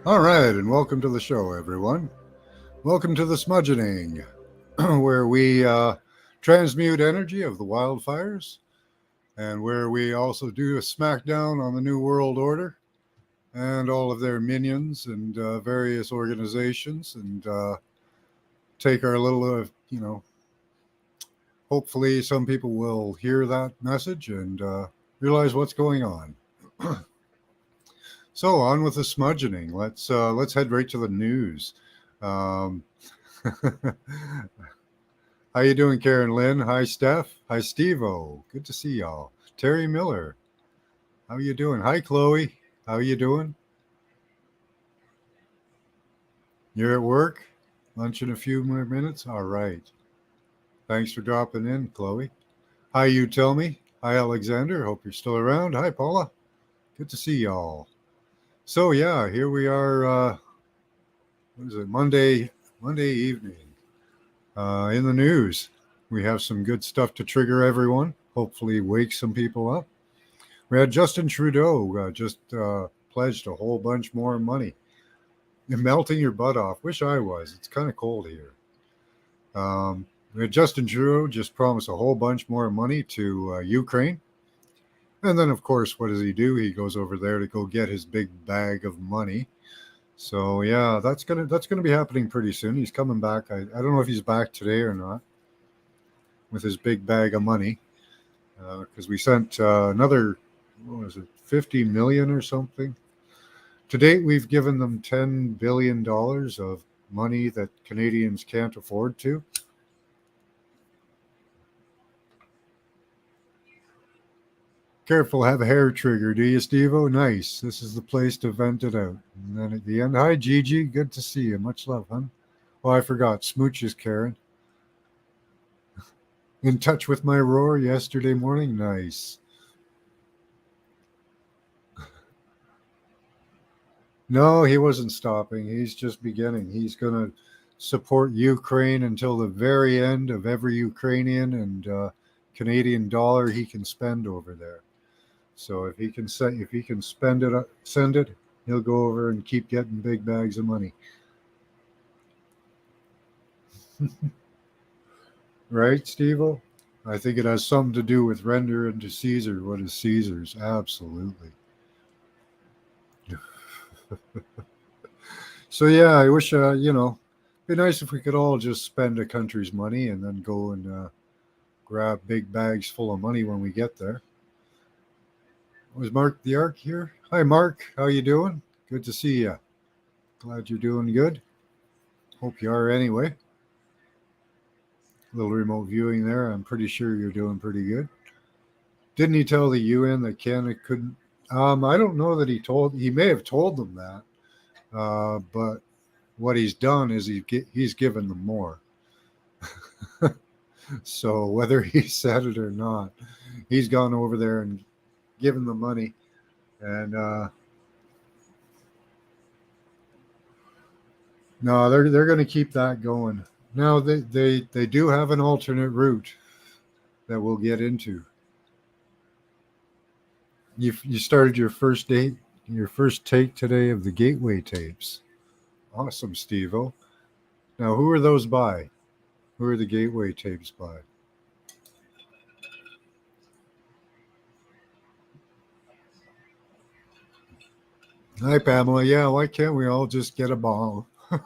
All right, and welcome to the show, everyone. Welcome to the Smudgening, where we transmute energy of the wildfires, and where we also do a smackdown on the New World Order and all of their minions and various organizations, and take our little, hopefully some people will hear that message and realize what's going on. So on with the smudgening. Let's head right to the news. Um, How you doing, Karen Lynn? Hi, Steph. Hi, Steve-O. Good to see y'all. Terry Miller. How you doing? Hi, Chloe. How you doing? You're at work? Lunch in a few more minutes? All right. Thanks for dropping in, Chloe. Hi, you tell me. Hi, Alexander. Hope you're still around. Hi, Paula. Good to see y'all. So yeah, here we are. What is it? Monday evening. In the news, we have some good stuff to trigger everyone. Hopefully, wake some people up. We had Justin Trudeau just pledged a whole bunch more money. You're melting your butt off. Wish I was. It's kind of cold here. We had Justin Trudeau just promised a whole bunch more money to Ukraine. And then, of course, what does he do? He goes over there to go get his big bag of money. So yeah, that's gonna be happening pretty soon. He's coming back. I don't know if he's back today or not with his big bag of money because we sent another, what was it, 50 million or something. To date, we've given them $10 billion of money that Canadians can't afford to. Careful, have a hair trigger, do you, Steve? Oh, nice. This is the place to vent it out. And then at the end, hi, Gigi. Good to see you. Much love, hon. Oh, I forgot. Smooches, Karen. In touch with my roar yesterday morning. Nice. No, he wasn't stopping. He's just beginning. He's going to support Ukraine until the very end of every Ukrainian and Canadian dollar he can spend over there. So if he can send it, he'll go over and keep getting big bags of money. Right, Steve? I think it has something to do with render unto Caesar what is Caesar's. Absolutely. So yeah, I wish it'd be nice if we could all just spend a country's money and then go and grab big bags full of money when we get there. Was Mark the Ark here? Hi, Mark. How you doing? Good to see you. Glad you're doing good. Hope you are anyway. A little remote viewing there. I'm pretty sure you're doing pretty good. Didn't he tell the UN that Canada couldn't? I don't know that he told. He may have told them that, but what he's done is he's given them more. So whether he said it or not, he's gone over there and given them money, and no, they're going to keep that going. Now they do have an alternate route that we'll get into. You started your first take today of the Gateway tapes. Awesome, Steve-O. Now, who are those by? Who are the Gateway tapes by? Hi, Pamela. Yeah, why can't we all just get a bong? I'd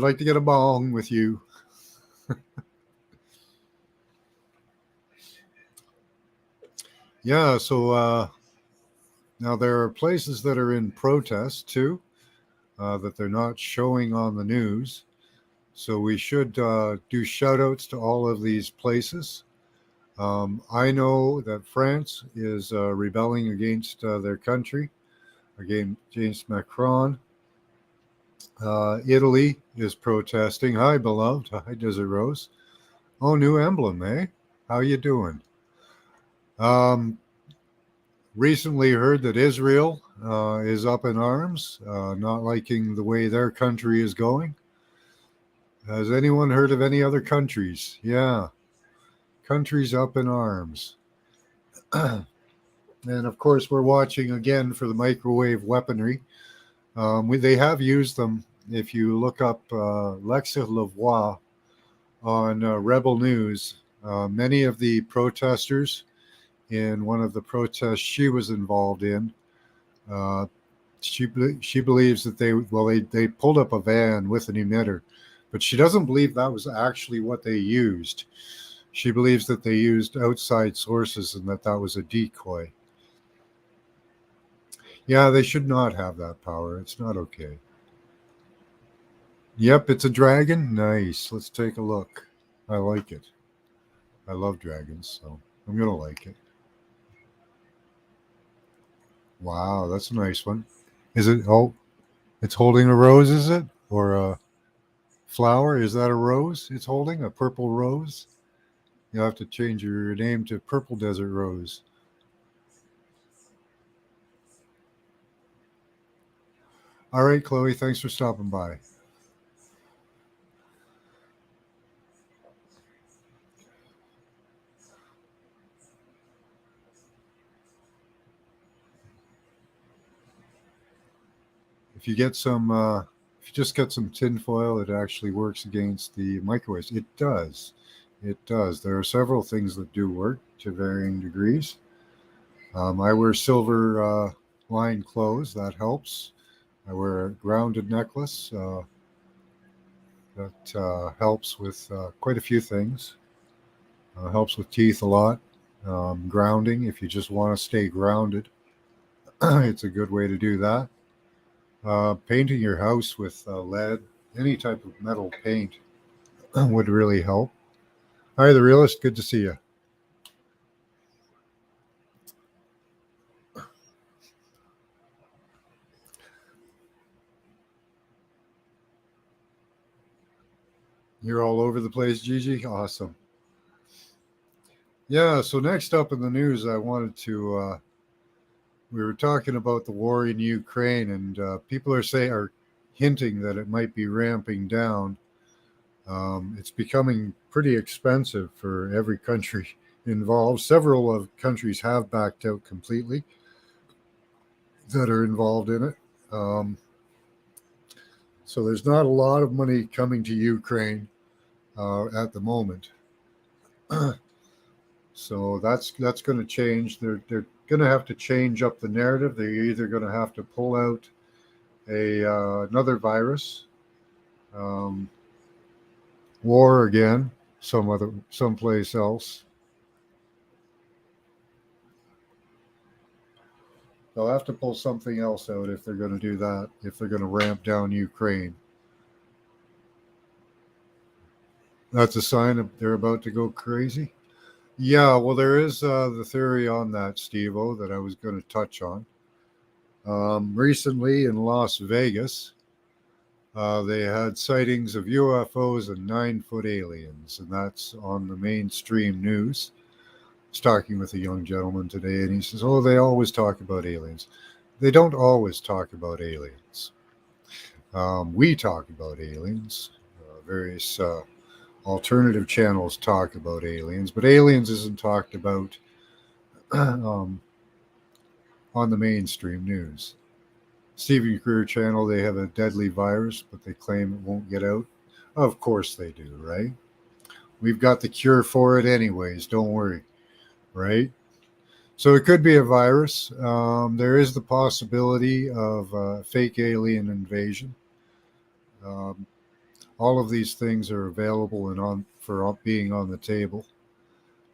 like to get a bong with you. Yeah, so now there are places that are in protest too, that they're not showing on the news. So we should do shout outs to all of these places. I know that France is rebelling against their country, against Macron. Italy is protesting. Hi, beloved. Hi, Desert Rose. Oh, new emblem, eh? How you doing? Um, Recently heard that Israel is up in arms, not liking the way their country is going. Has anyone heard of any other countries? Yeah, countries up in arms. And of course, we're watching again for the microwave weaponry. They have used them. If you look up Lexa Lavoie on Rebel News, many of the protesters in one of the protests she was involved in, uh, she believes that they pulled up a van with an emitter, but she doesn't believe that was actually what they used. She believes that they used outside sources and that that was a decoy. Yeah, they should not have that power. It's not okay. Yep, it's a dragon. Nice. Let's take a look. I like it. I love dragons, so I'm gonna like it. Wow, that's a nice one. Is it? Oh, it's holding a rose, is it? Or a flower? Is that a rose? It's holding a purple rose. You'll have to change your name to Purple Desert Rose. All right, Chloe. Thanks for stopping by. If you get some, if you just get some tin foil, it actually works against the microwaves. It does. It does. There are several things that do work to varying degrees. I wear silver lined clothes. That helps. I wear a grounded necklace. That helps with quite a few things. Helps with teeth a lot. Grounding, if you just want to stay grounded, it's a good way to do that. Painting your house with lead, any type of metal paint would really help. Hi, the realist. Good to see you. You're all over the place, Gigi. Awesome. Yeah. So next up in the news, I wanted to. We were talking about the war in Ukraine, and people are hinting that it might be ramping down. It's becoming pretty expensive for every country involved. Several of countries have backed out completely that are involved in it. Um, so there's not a lot of money coming to Ukraine at the moment. So that's going to change. They're going to have to change up the narrative. They're either going to have to pull out a another virus, um, war again, someplace else. They'll have to pull something else out if they're going to do that. If they're going to ramp down Ukraine, that's a sign of they're about to go crazy. Yeah, well, there is the theory on that, Steve-O, that I was going to touch on. Recently in Las Vegas, they had sightings of UFOs and 9-foot aliens, and that's on the mainstream news. I was talking with a young gentleman today, and he says, "Oh, they always talk about aliens." They don't always talk about aliens. We talk about aliens. Various alternative channels talk about aliens, but aliens isn't talked about um, on the mainstream news. Stephen Greer channel, they have a deadly virus, but they claim it won't get out. Of course they do, right? We've got the cure for it anyways, don't worry, right? So it could be a virus. There is the possibility of fake alien invasion. Um, all of these things are available and on for being on the table.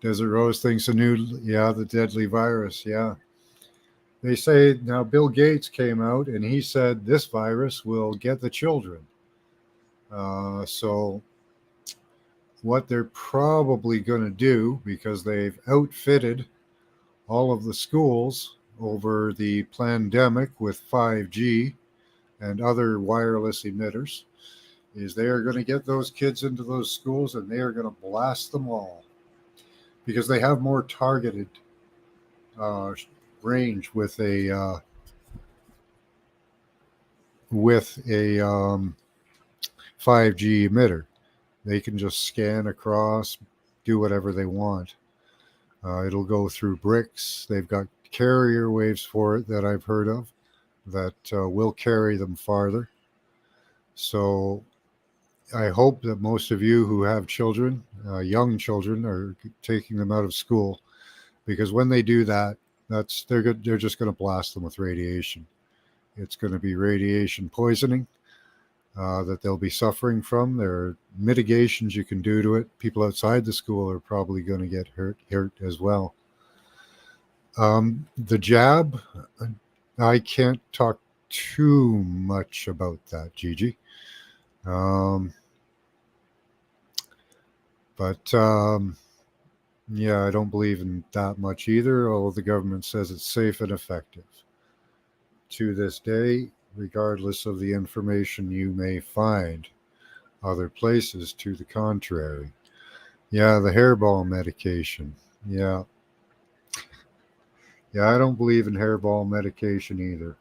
Desert Rose thinks yeah, the deadly virus, yeah. They say now Bill Gates came out and he said this virus will get the children. So what they're probably going to do, because they've outfitted all of the schools over the pandemic with 5G and other wireless emitters, is they are going to get those kids into those schools and they are going to blast them all because they have more targeted uh, range with a 5G emitter. They can just scan across, do whatever they want. It'll go through bricks. They've got carrier waves for it that I've heard of. that will carry them farther. So I hope that most of you who have children, young children, are taking them out of school, because when they do that, they're just going to blast them with radiation. It's going to be radiation poisoning that they'll be suffering from. There are mitigations you can do to it. People outside the school are probably going to get hurt as well. The jab, I can't talk too much about that, Gigi. But yeah, I don't believe in that much either, although the government says it's safe and effective. To this day, regardless of the information you may find other places to the contrary. Yeah, the hairball medication. Yeah. Yeah, I don't believe in hairball medication either.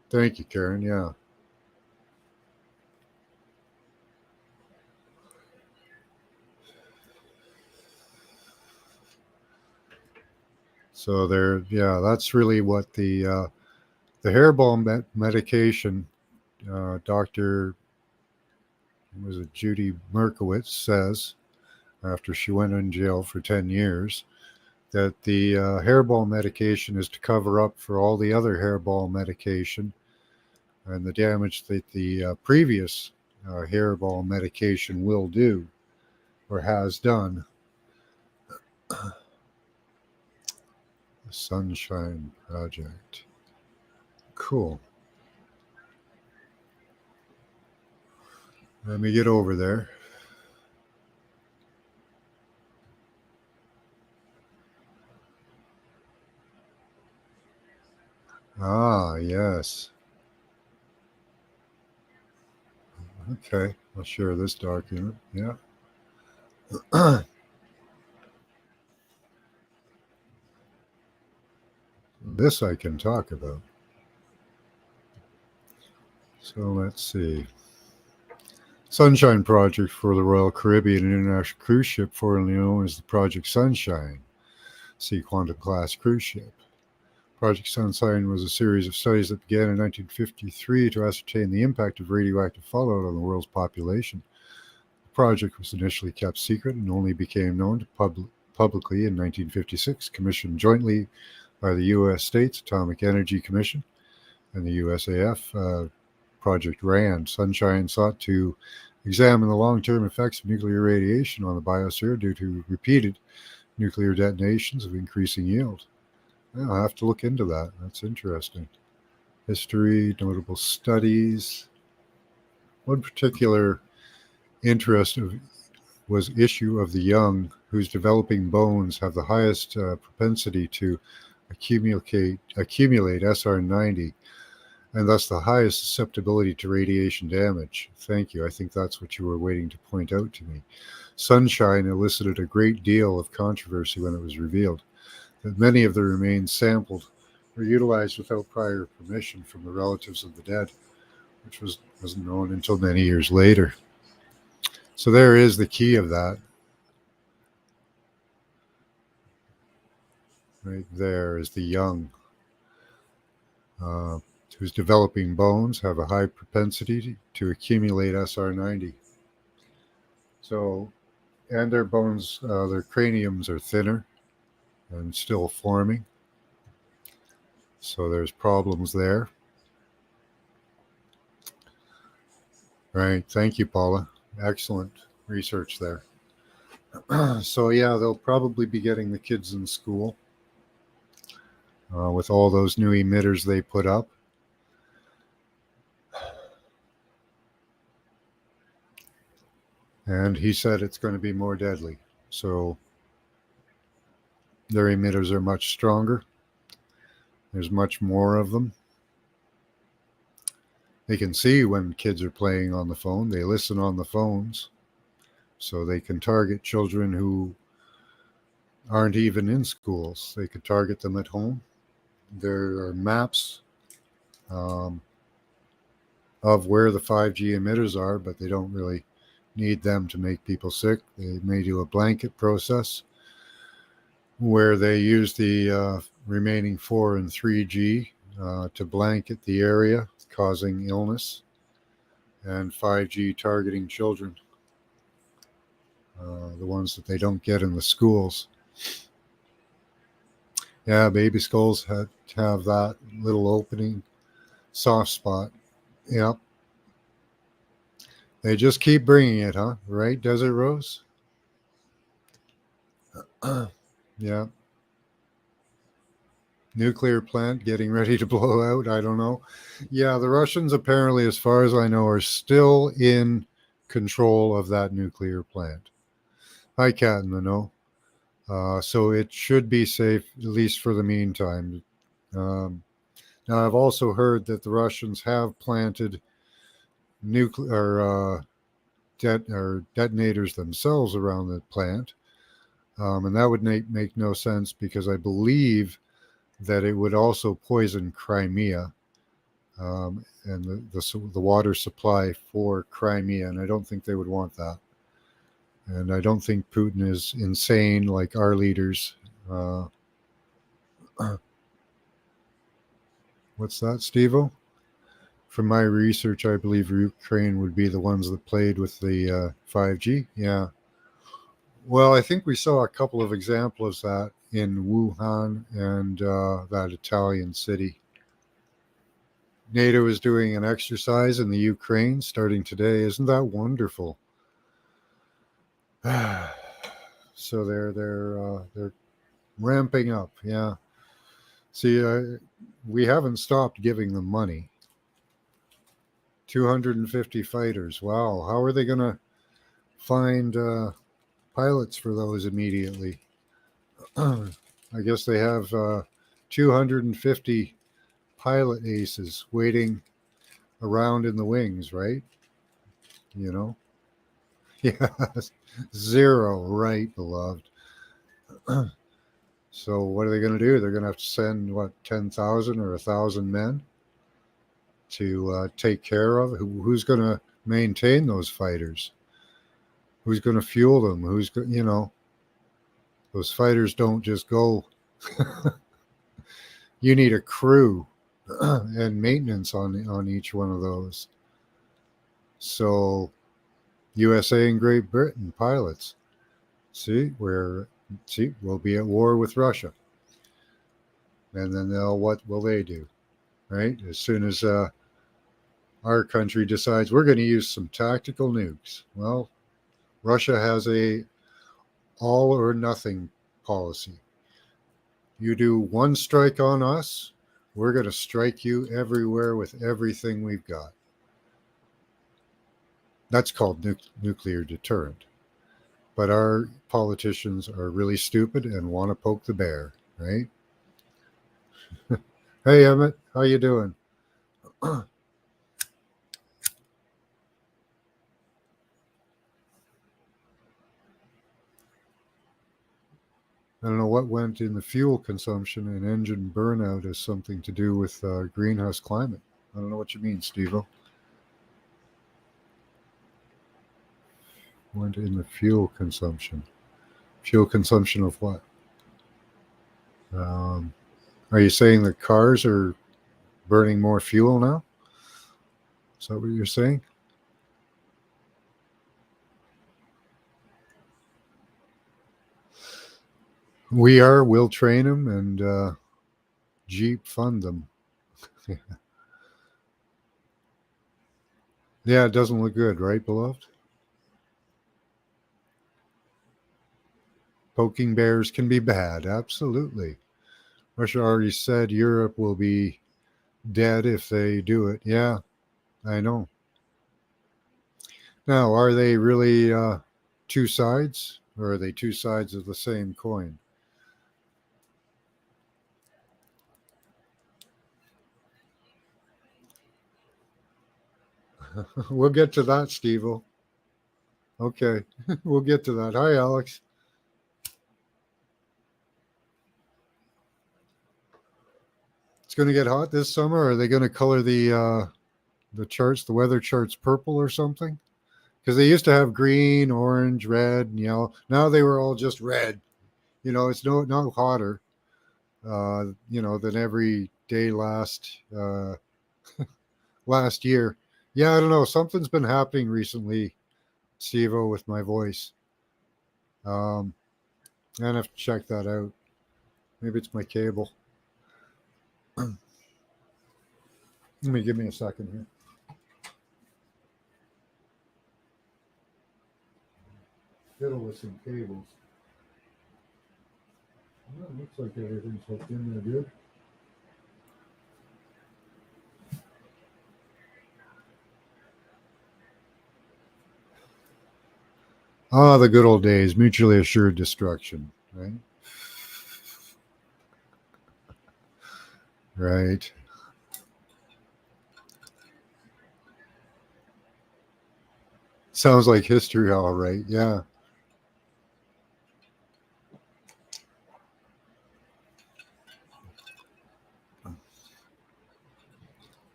Thank you, Karen. Yeah. So there, yeah, that's really what the hairball medication. Doctor, was it Judy Merkowitz, says after she went in jail for 10 years that the hairball medication is to cover up for all the other hairball medication and the damage that the previous hairball medication will do or has done. The Sunshine Project. Cool. Let me get over there. Ah, yes. Okay. I'll share this document. Yeah. This I can talk about. So let's see. Sunshine Project for the Royal Caribbean International Cruise Ship, formerly known as the Project Sunshine, Sea Quantum class cruise ship. Project Sunshine was a series of studies that began in 1953 to ascertain the impact of radioactive fallout on the world's population. The project was initially kept secret and only became known to publicly in 1956, commissioned jointly by the U.S. States Atomic Energy Commission and the USAF. Project RAND. Sunshine sought to examine the long-term effects of nuclear radiation on the biosphere due to repeated nuclear detonations of increasing yield. I'll have to look into that. That's interesting. History, notable studies. One particular interest was issue of the young, whose developing bones have the highest propensity to accumulate SR90, and thus the highest susceptibility to radiation damage. Thank you. I think that's what you were waiting to point out to me. Sunshine elicited a great deal of controversy when it was revealed that many of the remains sampled were utilized without prior permission from the relatives of the dead, which wasn't known until many years later. So there is the key of that. Right there is the young, whose developing bones have a high propensity to accumulate SR90. So, and their bones, their craniums are thinner and still forming. So there's problems there. Right. Thank you, Paula. Excellent research there. So yeah, they'll probably be getting the kids in school with all those new emitters they put up. And he said it's going to be more deadly. So their emitters are much stronger. There's much more of them. They can see when kids are playing on the phone. They listen on the phones. So they can target children who aren't even in schools. They could target them at home. There are maps of where the 5G emitters are, but they don't really need them to make people sick. They may do a blanket process. where they use the remaining 4 and 3G to blanket the area, causing illness, and 5G targeting children, the ones that they don't get in the schools. Yeah, baby skulls have that little opening, soft spot. Yep. They just keep bringing it, huh? Right, Desert Rose? Yeah. Nuclear plant getting ready to blow out. I don't know. Yeah, the Russians apparently, as far as I know, are still in control of that nuclear plant. Hi, Cat in the Know. So it should be safe, at least for the meantime. Um, Now, I've also heard that the Russians have planted nuclear or detonators themselves around the plant, and that would make no sense because I believe that it would also poison Crimea, and the water supply for Crimea, and I don't think they would want that. And I don't think Putin is insane like our leaders. Uh, what's that, Steve-O? From my research, I believe Ukraine would be the ones that played with the 5G. Yeah. Well, I think we saw a couple of examples of that in Wuhan and that Italian city. NATO is doing an exercise in the Ukraine starting today. Isn't that wonderful? So they're ramping up. Yeah. See, we haven't stopped giving them money. 250 fighters. Wow. How are they going to find pilots for those immediately? I guess they have 250 pilot aces waiting around in the wings, right? You know? Yeah. Zero, right, beloved. So what are they going to do? They're going to have to send, what, 10,000 or 1,000 men to take care of? Who's going to maintain those fighters? Who's going to fuel them? Those fighters don't just go. You need a crew and maintenance on each one of those. So USA and Great Britain pilots, we'll be at war with Russia. And then what will they do? Right? As soon as our country decides we're going to use some tactical nukes. Well, Russia has a all or nothing policy. You do one strike on us, we're going to strike you everywhere with everything we've got. That's called nuclear deterrent. But our politicians are really stupid and want to poke the bear, right? Hey, Emmett, how you doing? I don't know what went in the fuel consumption and engine burnout has something to do with greenhouse climate. I don't know what you mean, Steve-O. Went in the fuel consumption. Fuel consumption of what? Are you saying that cars are burning more fuel now? Is that what you're saying? We'll train them and Jeep fund them. Yeah, it doesn't look good, right, beloved? Poking bears can be bad, absolutely. Russia already said Europe will be dead if they do it. Yeah, I know. Now, are they really two sides, or are they two sides of the same coin? We'll get to that, Steve-O. Okay, we'll get to that. Hi, Alex. It's going to get hot this summer. Are they going to color the charts, the weather charts, purple or something? Because they used to have green, orange, red, and yellow. Now they were all just red. It's no hotter, than every day last year. Yeah, I don't know. Something's been happening recently, Steve-O, with my voice. Um, I have to check that out. Maybe it's my cable. Give me a second here. Fiddle with some cables. Well, it looks like everything's hooked in there good. Ah, the good old days, mutually assured destruction, right? Right. Sounds like history, all right. Yeah.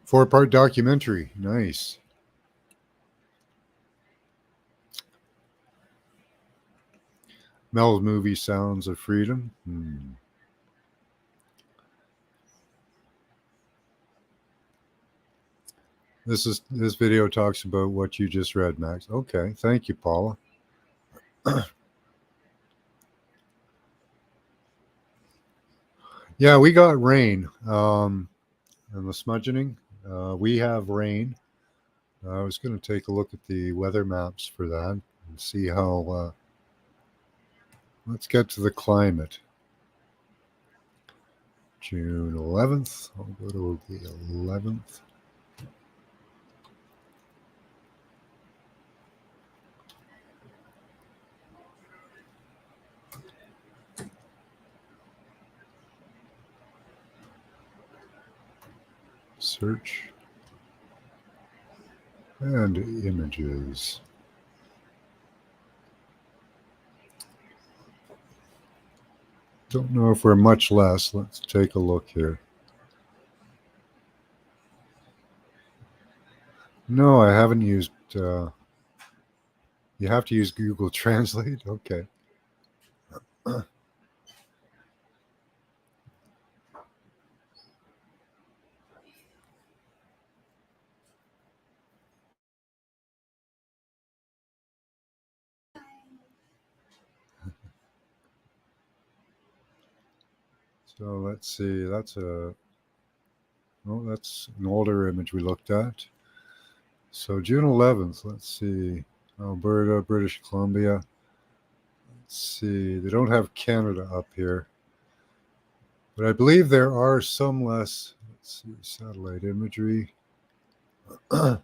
Four-part documentary. Nice. Mel's movie Sounds of Freedom. This video talks about what you just read, Max. Okay, thank you, Paula. Yeah, we got rain. And the smudgening. We have rain. I was going to take a look at the weather maps for that and see how. Let's get to the climate. June 11th. I'll go to the 11th. Search and images. Don't know if we're much less. Let's take a look here. No, I haven't used. You have to use Google Translate. Okay. So let's see. That's an older image we looked at. So June 11th. Let's see. Alberta, British Columbia. Let's see. They don't have Canada up here, but I believe there are some less. Let's see. Satellite imagery. Okay.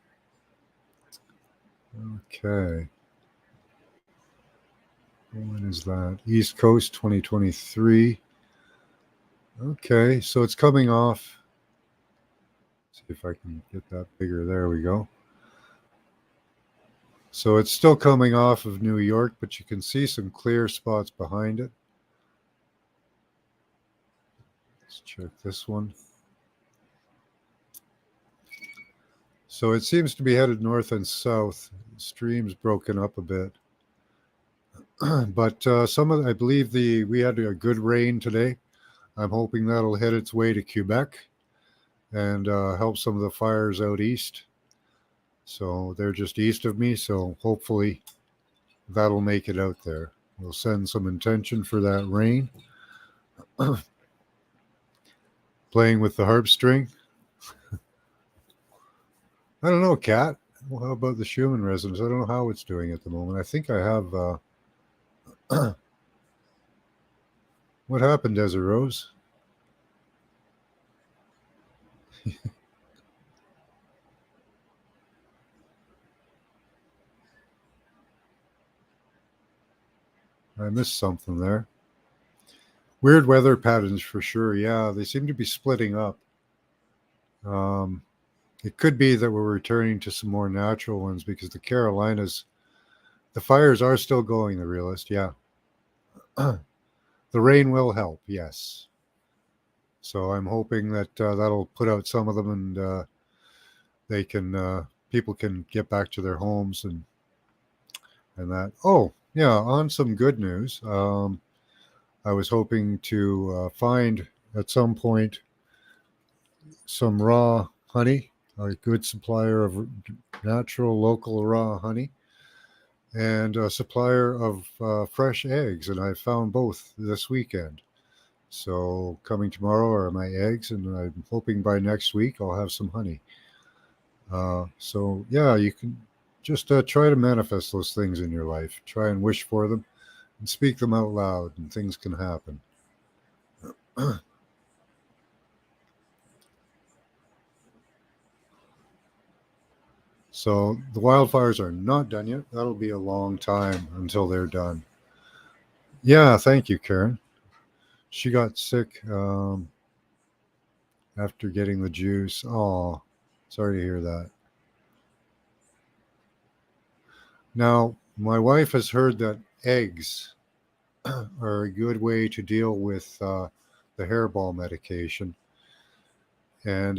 When is that? East Coast 2023. Okay, so it's coming off. See if I can get that bigger. There we go. So it's still coming off of New York, but you can see some clear spots behind it. Let's check this one. So it seems to be headed north and south. The stream's broken up a bit. But I believe we had a good rain today. I'm hoping that'll hit its way to Quebec and help some of the fires out east. So they're just east of me. So hopefully that'll make it out there. We'll send some intention for that rain. Playing with the harp string. I don't know, Kat. Well, how about the Schumann resonance? I don't know how it's doing at the moment. I think I have. What happened, Desert Rose? I missed something there. Weird weather patterns for sure. Yeah, they seem to be splitting up. It could be that we're returning to some more natural ones because the Carolinas, the fires are still going, the realist. Yeah. The rain will help, yes. So I'm hoping that that'll put out some of them and people can get back to their homes and that. Oh, yeah, on some good news. I was hoping to find at some point some raw honey, a good supplier of natural local raw honey, and a supplier of fresh eggs. And I found both this weekend. So coming tomorrow are my eggs, and I'm hoping by next week I'll have some honey. So yeah, you can just try to manifest those things in your life. Try and wish for them and speak them out loud, and things can happen. So the wildfires are not done yet. That'll be a long time until they're done. Yeah, thank you, Karen. She got sick after getting the juice. Oh, sorry to hear that. Now, my wife has heard that eggs are a good way to deal with the hairball medication, and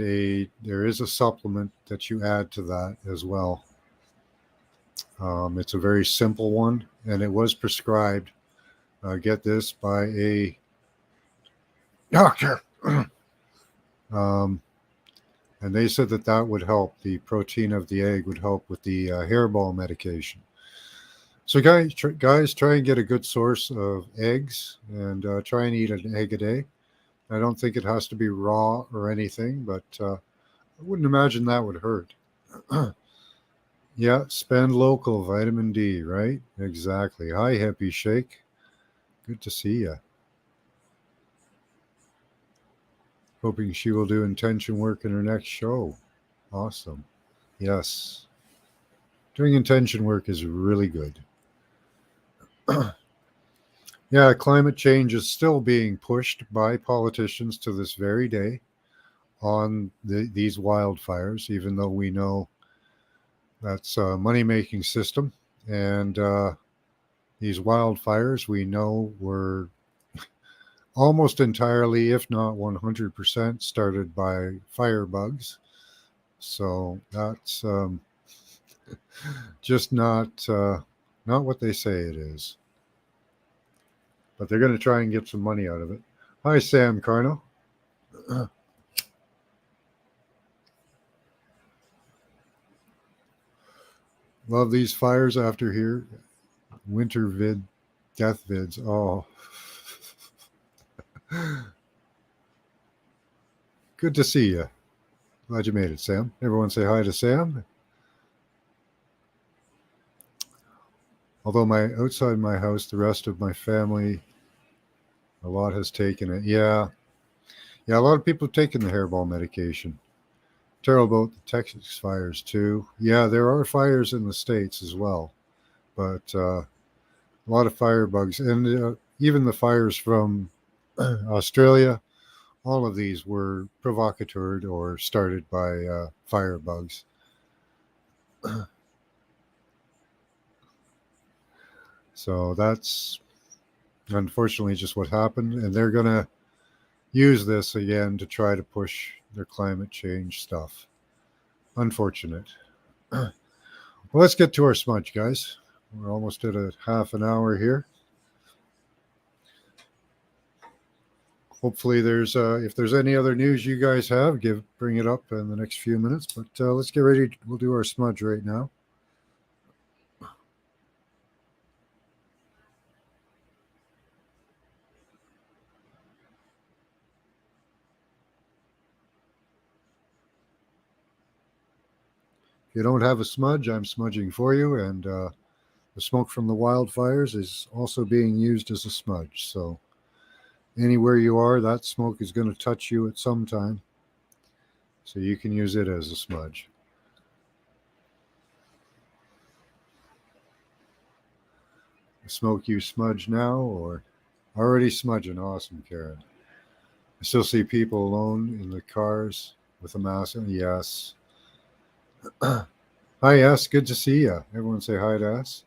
there is a supplement that you add to that as well. It's a very simple one, and it was prescribed. Get this by a doctor, um, and they said that that would help. The protein of the egg would help with the hairball medication. So, guys, try and get a good source of eggs, and try and eat an egg a day. I don't think it has to be raw or anything, but I wouldn't imagine that would hurt. Yeah, spend local vitamin D, right? Exactly. Hi, Happy Shake. Good to see you. Hoping she will do intention work in her next show. Awesome. Yes. Doing intention work is really good. Yeah, climate change is still being pushed by politicians to this very day on these wildfires, even though we know that's a money making system. And these wildfires we know were almost entirely, if not 100%, started by firebugs. So that's just not what they say it is. But they're going to try and get some money out of it. Hi, Sam Carno. Love these fires after here. Winter death vids. Oh, good to see you. Glad you made it, Sam. Everyone say hi to Sam. Although outside my house, the rest of my family, a lot has taken it. Yeah, yeah, a lot of people have taken the hairball medication. Terrible about the Texas fires too. Yeah, there are fires in the states as well, but a lot of firebugs, and even the fires from Australia. All of these were provocateured or started by firebugs. So that's unfortunately just what happened, and they're going to use this again to try to push their climate change stuff. Unfortunate. Well, let's get to our smudge, guys. We're almost at a half an hour here. Hopefully, if there's any other news you guys have, bring it up in the next few minutes. But let's get ready. We'll do our smudge right now. If you don't have a smudge, I'm smudging for you, and the smoke from the wildfires is also being used as a smudge. So anywhere you are, that smoke is going to touch you at some time. So you can use it as a smudge. Smoke you smudge now or already smudging? Awesome, Karen. I still see people alone in the cars with a mask on. Yes. Hi, S. Good to see you. Everyone say hi to S.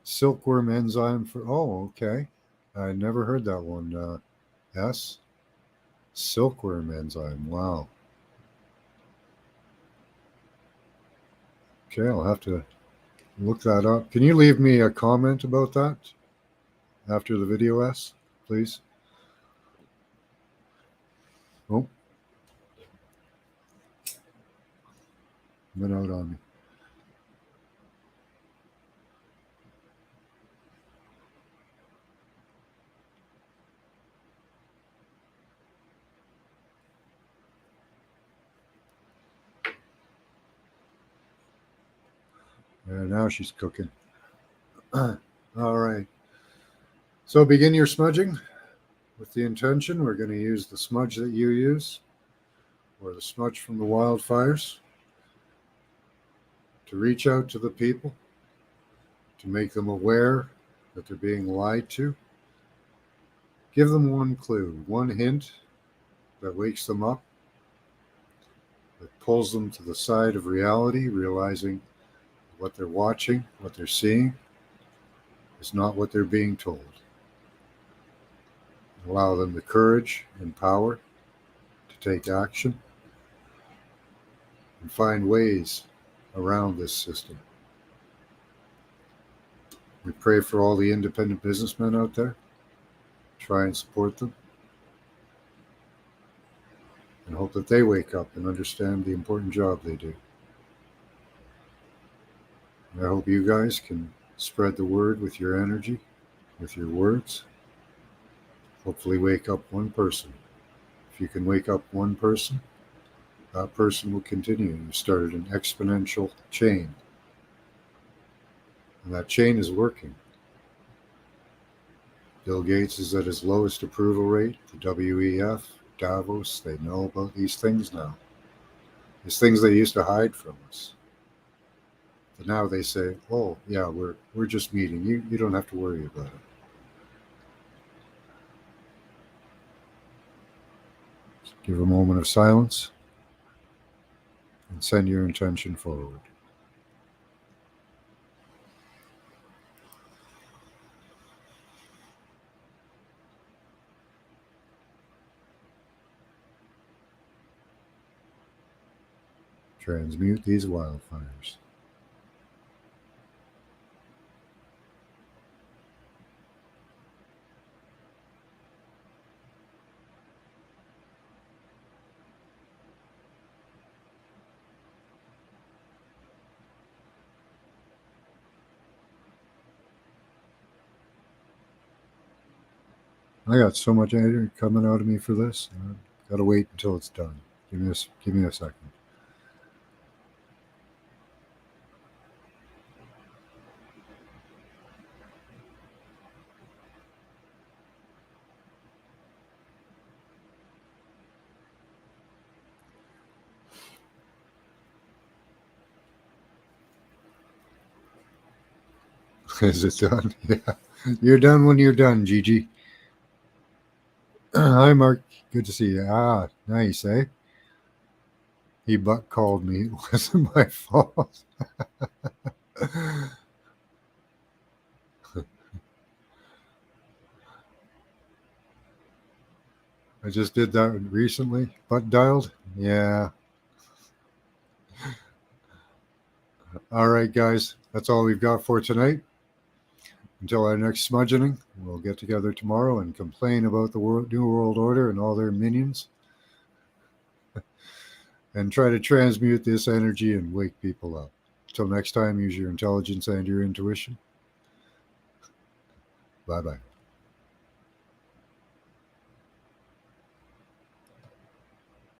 Silkworm enzyme for. Oh, okay. I never heard that one. S. Silkworm enzyme. Wow. Okay, I'll have to Look that up. Can you leave me a comment about that after the video, S, please? Oh, went out on me. Yeah, now she's cooking. All right. So begin your smudging with the intention. We're going to use the smudge that you use, or the smudge from the wildfires, to reach out to the people, to make them aware that they're being lied to. Give them one clue, one hint that wakes them up, that pulls them to the side of reality, realizing what they're watching, what they're seeing, is not what they're being told. Allow them the courage and power to take action and find ways around this system. We pray for all the independent businessmen out there. Try and support them and hope that they wake up and understand the important job they do. And I hope you guys can spread the word with your energy, with your words. Hopefully wake up one person. If you can wake up one person, that person will continue. You started an exponential chain. And that chain is working. Bill Gates is at his lowest approval rate. The WEF, Davos, they know about these things now. These things they used to hide from us. But now they say, oh, yeah, we're just meeting. You don't have to worry about it. Give a moment of silence and send your intention forward. Transmute these wildfires. I got so much energy coming out of me for this. I gotta wait until it's done. Give me a second. Is it done? Yeah. You're done when you're done, Gigi. Hi, Mark. Good to see you. Ah, nice, eh? He butt called me. It wasn't my fault. I just did that recently. Butt dialed? Yeah. All right, guys. That's all we've got for tonight. Until our next smudgening, we'll get together tomorrow and complain about the New World Order and all their minions and try to transmute this energy and wake people up. Till next time, use your intelligence and your intuition. Bye bye.